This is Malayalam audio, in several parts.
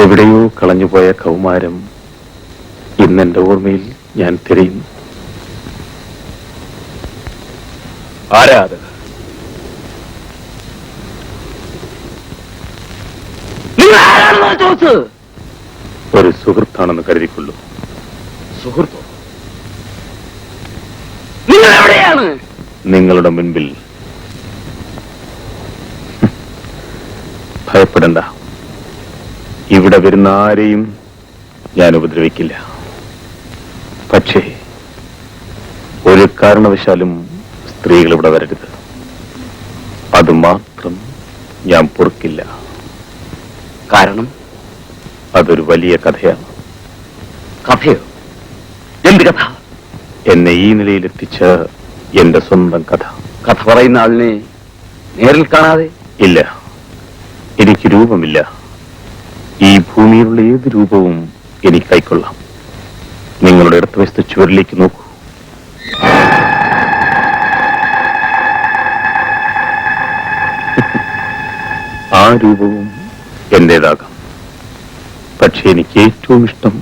എവിടെയോ കളഞ്ഞുപോയ കൗമാരം ഇന്നെന്റെ ഓർമ്മയിൽ ഞാൻ തിരയുന്നു. ആരാ അത്? ഒരു സുഹൃത്താണെന്ന് കരുതിക്കൊള്ളൂ. സുഹൃത്തോ? നിങ്ങൾ എവിടെയാണ്? നിങ്ങളുടെ മുൻപിൽ. ഭയപ്പെടണ്ട, ഇവിടെ വരുന്ന ആരെയും ഞാൻ ഉപദ്രവിക്കില്ല. പക്ഷേ ഒരു കാരണവശാലും സ്ത്രീകൾ ഇവിടെ വരരുത്. അത് മാത്രം ഞാൻ പൊറുക്കില്ല. കാരണം അതൊരു വലിയ കഥയാണ്. കഥയോ? എന്ത് കഥ? എന്നെ ഈ നിലയിലെത്തിച്ച എന്റെ സ്വന്തം കഥ. കഥ പറയുന്ന ആളിനെ നേരിൽ കാണാതെ? ഇല്ല, എനിക്ക് രൂപമില്ല. ഈ ഭൂമിയിലുള്ള ഏത് രൂപവും എനിക്ക് കൈക്കൊള്ളാം. നിങ്ങളുടെ ഇടത്ത് വശത്ത് ചുവരിലേക്ക് നോക്കൂ. ആ രൂപവും എന്റേതാകാം. പക്ഷെ എനിക്ക് ഏറ്റവും ഇഷ്ടം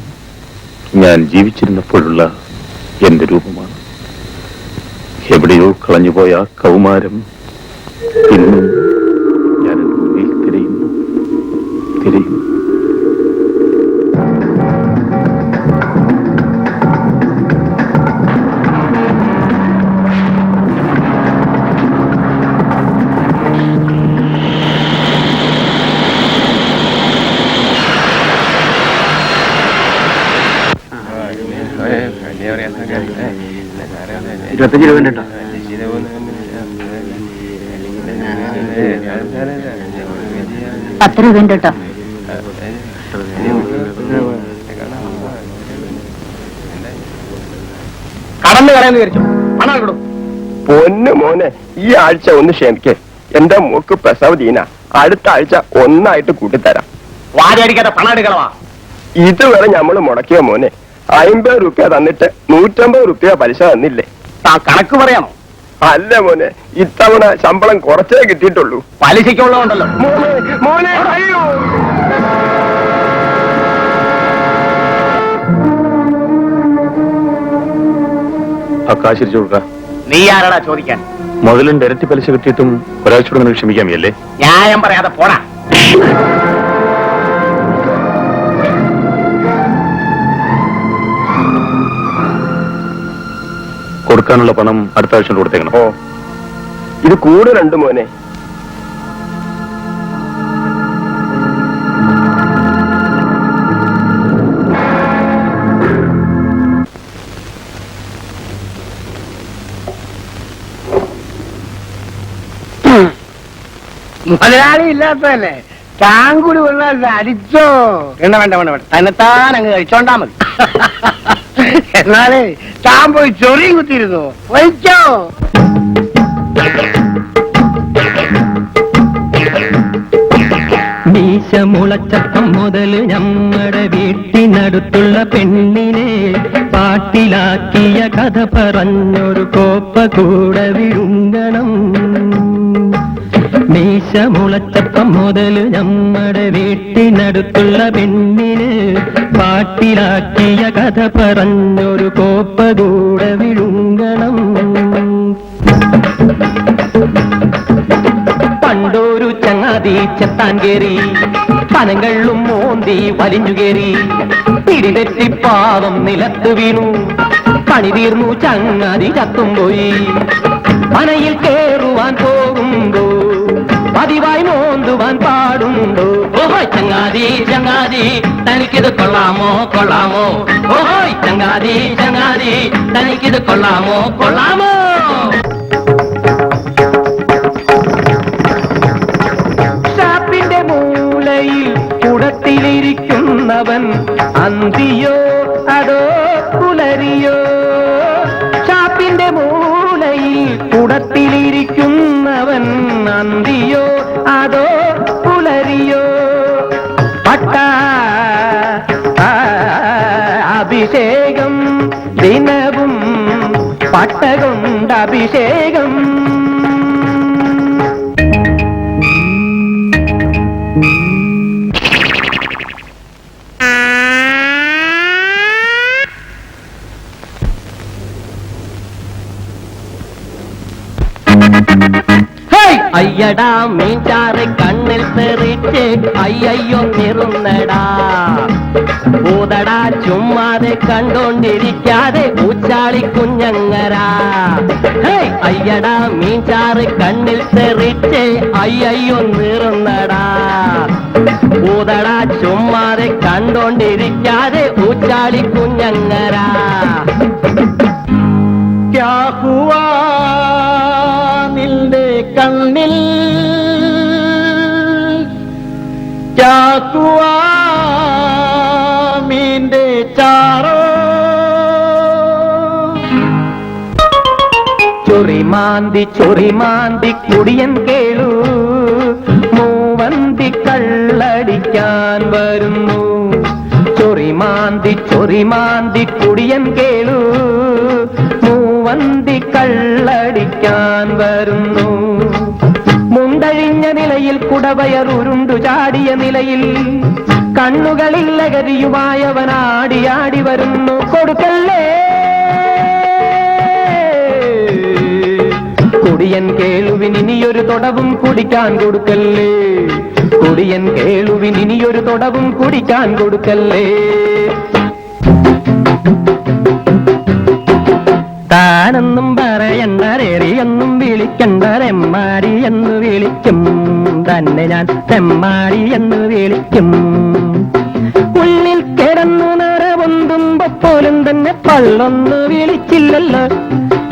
ഞാൻ ജീവിച്ചിരുന്നപ്പോഴുള്ള എന്റെ രൂപമാണ്. എവിടെയോ കളഞ്ഞുപോയ ആ കൗമാരം ഇന്നും ഞാൻ ഭൂമിയിൽ തിരയുന്നു. $25 കേട്ടോ. 10 രൂപ കേട്ടോ. കടന്നു കടന്ന് വിചാരിച്ചു. പണം കിടും. പൊന്നു മോനെ, ഈ ആഴ്ച ഒന്ന് ക്ഷമിക്കേ. എന്റെ മോക്ക് പ്രസവദീന. അടുത്ത ആഴ്ച ഒന്നായിട്ട് കൂട്ടിത്തരാം. വാചടിക്കാതെ പണം എടുക്കണവാ. ഇതുവരെ ഞമ്മള് മുടക്കിയ മോനെ 50 രൂപ തന്നിട്ട് 150 രൂപ പലിശ തന്നില്ലേ? കണക്ക് പറയാമോ? അല്ല മോനെ, ഇത്തവണ ശമ്പളം കുറച്ചേ കിട്ടിയിട്ടുള്ളൂ. പലിശയ്ക്കുള്ളതുണ്ടല്ലോ. മോനെ മോനെ, അയ്യോ! ആ കാശ് തിരിച്ചു കൊടുക്ക. നീ ആരാടാ ചോദിക്കാൻ? മുതലിന്റെ ഇരട്ടി പലിശ കിട്ടിയിട്ടും ഒരാഴ്ചയോടെ നിനക്ക് ക്ഷമിക്കാമല്ലേ? ന്യായം പറയാതെ പോടാ. കൊടുക്കാനുള്ള പണം അടുത്ത ആഴ്ച കൊടുത്തേക്കണം. ഓ, ഇത് കൂടുതലുണ്ട് മോനെ. മുതലാളി ഇല്ലാത്തതല്ലേ? താൻ കൂടി വന്നാൽ അടിച്ചോ? വേണ്ട വേണ്ട വേണ്ട വേണ്ട, തന്നെത്താൻ അങ്ങ് കഴിച്ചോണ്ടാ മതി. എന്നാലേ താൻ പോയി ചൊറിയും കുത്തിയിരുന്നു. വഹിച്ചോ? മീശമുളച്ചപ്പം മുതൽ ഞമ്മടെ വീട്ടിനടുത്തുള്ള പെണ്ണിനെ പാട്ടിലാക്കിയ കഥ പറഞ്ഞൊരു കോപ്പ കൂടെ വിഴുങ്ങണം. മീശമുളച്ചപ്പം മുതൽ ഞമ്മടെ വീട്ടിനടുത്തുള്ള പെണ്ണിന് പാട്ടിലാക്കിയ കഥ പറഞ്ഞൊരു കോപ്പ കൂടെ വിഴുങ്ങണം. പണ്ടൊരു ചങ്ങാതി ചെത്താൻ കേറി, പനങ്ങളും മോന്തി വലിഞ്ഞു കേറി, പിടിതെറ്റി പാവം നിലത്ത് വീണു. പണി തീർന്നു, ചങ്ങാതി ചത്തും പോയി. മനയിൽ കേറുവാൻ പോകുമ്പോ പതിവായി മോന്തുവാൻ പാടുണ്ടോ? ഓഹോയ് ചങ്ങാതി ചങ്ങാതി, തനിക്കിത് കൊള്ളാമോ കൊള്ളാമോ? ഓഹോയ് ചങ്ങാതി ചങ്ങാതി, തനിക്കിത് കൊള്ളാമോ കൊള്ളാമോ? ഷാപ്പിന്റെ മൂലയിൽ കുടത്തിലിരിക്കുന്നവൻ അന്തിയോ അതോ പുലരിയോ? ഷാപ്പിന്റെ മൂലയിൽ കുടത്തിലിരിക്കുന്നവൻ അന്തിയോ അതോ പുലരിയോ? അഭിഷേകം ദിനവും പട്ടകൊണ്ട് അഭിഷേകം. അയ്യടാ മീൻചാറ് കണ്ണിൽ തെറിച്ച് അയ്യോ നിറുന്നടാ. ഊതടാ ചുമ്മാതെ കണ്ടോണ്ടിരിക്കാതെ ഊച്ചാളി കുഞ്ഞങ്ങരാ. അയ്യടാ മീൻചാറ് കണ്ണിൽ തെറിച്ച് അയ്യോ നിറുന്നടാ. ഊതടാ ചുമ്മാതെ കണ്ടോണ്ടിരിക്കാതെ ഊച്ചാളി കുഞ്ഞങ്ങരാ. ക്യാ ഹുവാ നിന്റെ കണ്ണിൽ, ക്യാ ഹുവാ മീന്റെ ചാറോ. ചൊറിമാന്തി കുടിയൻ കേളു, മൂവന്തി കള്ളടിക്കാൻ വരുന്നു. ചൊറിമാന്തി കുടിയൻ കേളു, മൂവന്തി കള്ളടിക്കാൻ വരുന്നു. മുണ്ടഴിഞ്ഞ നിലയിൽ കുടവയർ ഉരുണ്ടു ചാടിയ നിലയിൽ കണ്ണുകളിൽ ലഹരിയുമായവനാടിയാടി വരുന്നു. കൊടുക്കല്ലേ കുടിയൻ കേളുവിനിയൊരു തൊടവും കുടിക്കാൻ കൊടുക്കല്ലേ. കുടിയൻ കേളുവിനിയൊരു തൊടവും കുടിക്കാൻ കൊടുക്കല്ലേ. താനെന്നും പറയണ്ട, റേറിയൊന്നും വിളിക്കണ്ട, രമ്മാടി എന്ന് വിളിക്കും. തന്നെ ഞാൻ തെമ്മാടി എന്ന് വിളിക്കും. ഉള്ളിൽ കിടന്നു നരപൊന്തുമ്പോ പോലും തന്നെ പള്ളൊന്നു വിളിച്ചില്ലല്ലോ.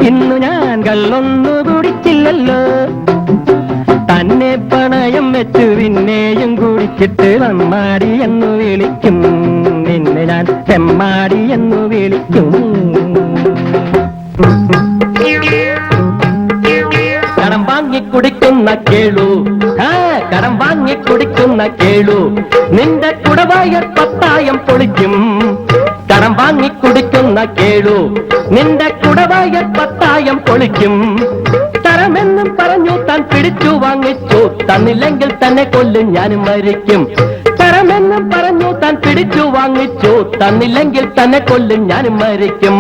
ഇന്നു ഞാൻ കള്ളൊന്നു കുടിച്ചില്ലല്ലോ. തന്നെ പണയം വെച്ച് പിന്നെയും കുടിച്ചിട്ട് നമ്മാടി എന്ന് വിളിക്കും. നിന്നെ ഞാൻ തെമ്മാടി എന്ന് വിളിക്കും. കടം വാങ്ങിക്കുടിക്കുന്ന കേളു, കടം വാങ്ങിക്കുടിക്കുന്ന കേളു, നിന്റെ കുടവായർ പത്തായം പൊളിക്കും. കടം വാങ്ങിക്കുടിക്കുന്ന കേളു, നിന്റെ കുടവായർ പത്തായം പൊളിക്കും. തരമെന്നും പറഞ്ഞു താൻ പിടിച്ചു വാങ്ങിച്ചു, തന്നില്ലെങ്കിൽ തന്നെ കൊല്ലും ഞാനും മരിക്കും. തരമെന്നും പറഞ്ഞു താൻ പിടിച്ചു വാങ്ങിച്ചു, തന്നില്ലെങ്കിൽ തന്നെ കൊല്ലും ഞാനും മരിക്കും.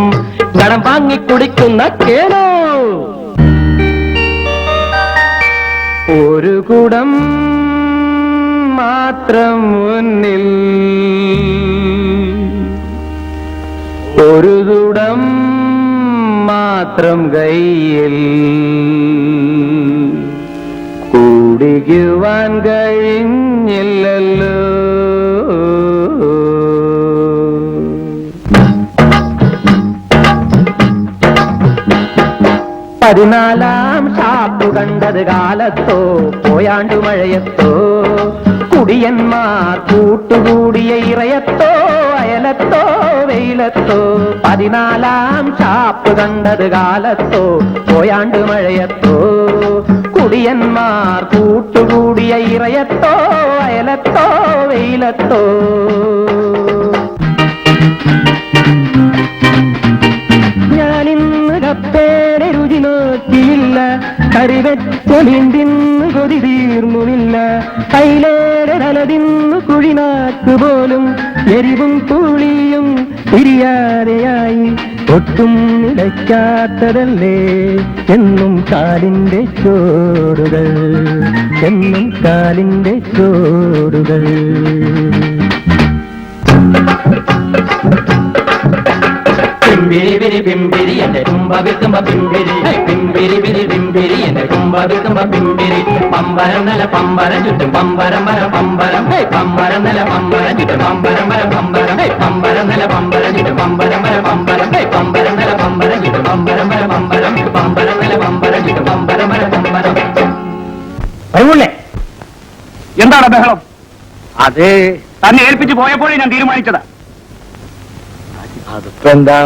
കടം വാങ്ങിക്കുടിക്കുന്ന കേളു. ഒരു കുടം മാത്രം മുന്നിൽ, ഒരു കുടം മാത്രം കയ്യിൽ, കുടിക്കുവാൻ കഴിഞ്ഞില്ലല്ലോ. 14 ഷാപ്പ് കണ്ടത് കാലത്തോ പോയാണ്ടു മഴയത്തോ, കുടിയന്മാർ കൂട്ടുകൂടിയ ഇറയത്തോ അയലത്തോ വെയിലത്തോ. 14 ഷാപ്പ് കണ്ടത് കാലത്തോ പോയാണ്ടു മഴയത്തോ, കുടിയന്മാർ കൂട്ടുകൂടിയ ഇറയത്തോ അയലത്തോ വെയിലത്തോ. ഞാനിന്ന് കപ്പേടെ രുചി നോക്കിയില്ല, കറിവെച്ച മീണ്ടിന്ന് കൊതി തീർന്നുമില്ല. കൈലേടെ തലതിന്നു കുഴിനാക്ക് പോലും എരിവും പുളിയും തിരിയാതെയായി. ഒട്ടും നിലയ്ക്കാത്തതല്ലേ എന്നും കാലിന്റെ ചോടുകൾ, എന്നും കാലിന്റെ ചോടുകൾ. പിമ്പിരി പിമ്പിരി എന്റെ കുമ്പ വിത്തുമ്പ പിമ്പിരി, പിമ്പിരി പിരി പിമ്പിരി എന്റെ കുമ്പ വിത്തുമ്പ പിമ്പിരി. പമ്പരം നില പമ്പരം ചുറ്റും പമ്പരം വര പമ്പരം, പമ്പരം നില പമ്പരം ചുറ്റും പമ്പരം വര പമ്പരം, പമ്പരം നില പമ്പരം ചുറ്റും പമ്പരം വര പമ്പരം, പമ്പരം നില പമ്പരം ചുറ്റും പമ്പരം വര പമ്പരം, പമ്പരം നില പമ്പരം ചുറ്റും പമ്പരം വര പമ്പരം. എന്താണ് ബഹളം? അത് തന്നെ ഏൽപ്പിച്ചു പോയപ്പോഴേ ഞാൻ തീരുമാനിച്ചതാ. അതിപ്പോ എന്താണ്?